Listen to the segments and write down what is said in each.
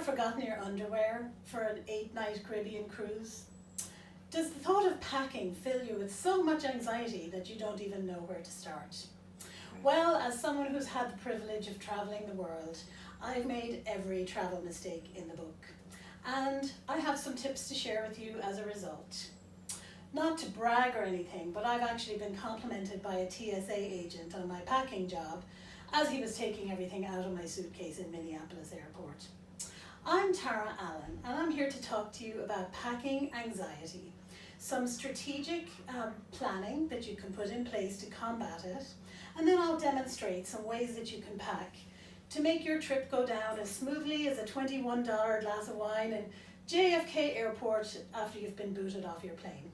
forgotten your underwear for an 8-night Caribbean cruise? Does the thought of packing fill you with so much anxiety that you don't even know where to start? Well, as someone who's had the privilege of traveling the world, I've made every travel mistake in the book. And I have some tips to share with you as a result. Not to brag or anything, but I've actually been complimented by a TSA agent on my packing job as he was taking everything out of my suitcase in Minneapolis Airport. I'm Tara Allen, and I'm here to talk to you about packing anxiety, some strategic planning that you can put in place to combat it, and then I'll demonstrate some ways that you can pack to make your trip go down as smoothly as a $21 glass of wine in JFK Airport after you've been booted off your plane.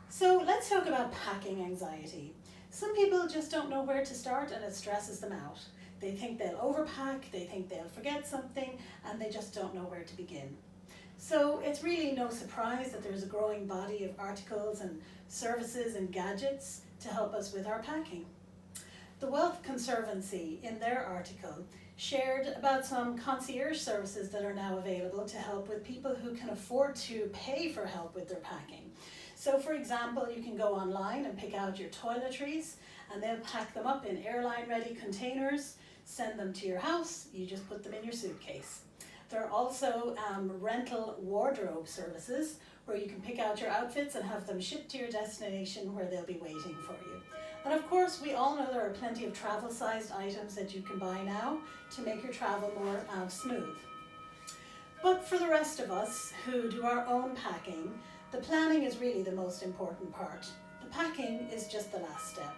So let's talk about packing anxiety. Some people just don't know where to start and it stresses them out. They think they'll overpack, they think they'll forget something, and they just don't know where to begin. So it's really no surprise that there's a growing body of articles and services and gadgets to help us with our packing. The Wealth Conservancy, in their article, shared about some concierge services that are now available to help with people who can afford to pay for help with their packing. So for example, you can go online and pick out your toiletries and they'll pack them up in airline-ready containers, send them to your house, you just put them in your suitcase. There are also rental wardrobe services where you can pick out your outfits and have them shipped to your destination where they'll be waiting for you. And of course, we all know there are plenty of travel-sized items that you can buy now to make your travel more smooth. But for the rest of us who do our own packing, the planning is really the most important part. The packing is just the last step.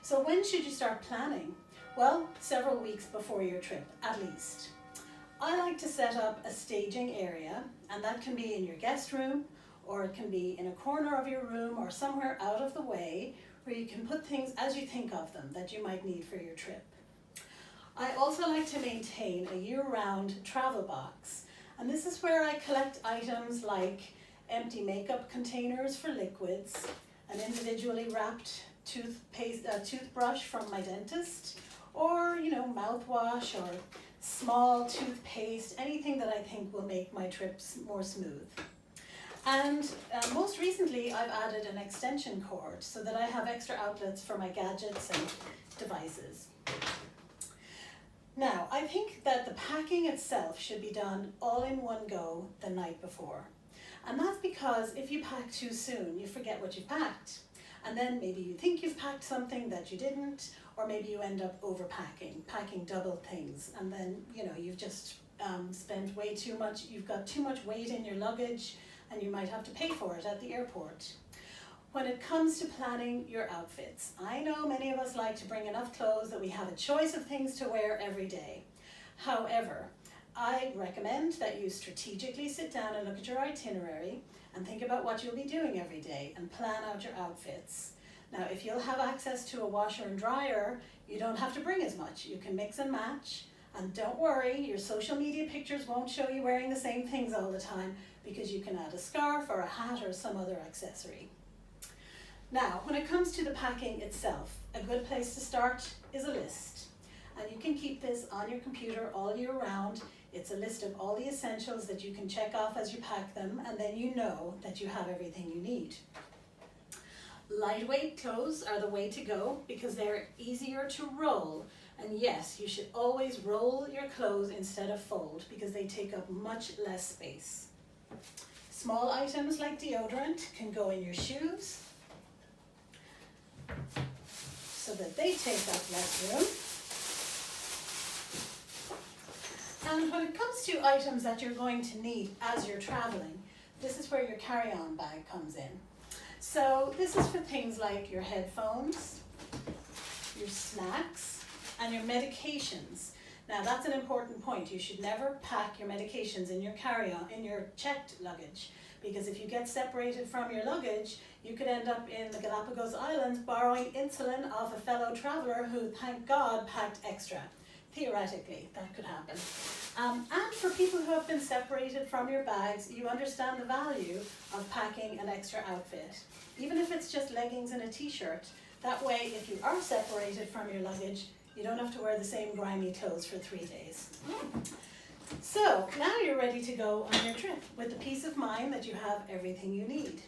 So when should you start planning? Well, several weeks before your trip, at least. I like to set up a staging area, and that can be in your guest room, or it can be in a corner of your room or somewhere out of the way where you can put things as you think of them that you might need for your trip. I also like to maintain a year-round travel box, and this is where I collect items like empty makeup containers for liquids, an individually wrapped toothbrush from my dentist, or mouthwash or small toothpaste, anything that I think will make my trips more smooth. And most recently I've added an extension cord so that I have extra outlets for my gadgets and devices. Now, I think that the packing itself should be done all in one go the night before. And that's because if you pack too soon, you forget what you've packed. And then maybe you think you've packed something that you didn't, or maybe you end up overpacking, packing double things. And then, you've just spent way too much, you've got too much weight in your luggage, and you might have to pay for it at the airport. When it comes to planning your outfits, I know many of us like to bring enough clothes that we have a choice of things to wear every day. However, I recommend that you strategically sit down and look at your itinerary and think about what you'll be doing every day and plan out your outfits. Now, if you'll have access to a washer and dryer, you don't have to bring as much. You can mix and match, and don't worry, your social media pictures won't show you wearing the same things all the time because you can add a scarf or a hat or some other accessory. Now, when it comes to the packing itself, a good place to start is a list. And you can keep this on your computer all year round. It's a list of all the essentials that you can check off as you pack them, and then you know that you have everything you need. Lightweight clothes are the way to go because they're easier to roll. And yes, you should always roll your clothes instead of fold because they take up much less space. Small items like deodorant can go in your shoes so that they take up less room. And when it comes to items that you're going to need as you're traveling, this is where your carry-on bag comes in. So this is for things like your headphones, your snacks, and your medications. Now that's an important point. You should never pack your medications in your carry-on, in your checked luggage, because if you get separated from your luggage, you could end up in the Galapagos Islands borrowing insulin off a fellow traveler who, thank God, packed extra. Theoretically, that could happen. And for people who have been separated from your bags, you understand the value of packing an extra outfit. Even if it's just leggings and a t-shirt, that way if you are separated from your luggage, You don't have to wear the same grimy clothes for 3 days. So now you're ready to go on your trip with the peace of mind that you have everything you need.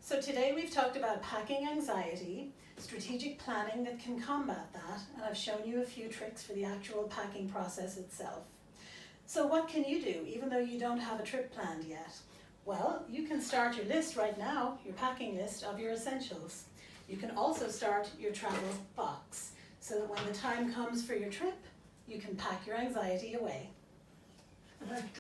So today we've talked about packing anxiety, strategic planning that can combat that, and I've shown you a few tricks for the actual packing process itself. So what can you do even though you don't have a trip planned yet? Well, you can start your list right now, your packing list of your essentials. You can also start your travel box so that when the time comes for your trip, you can pack your anxiety away.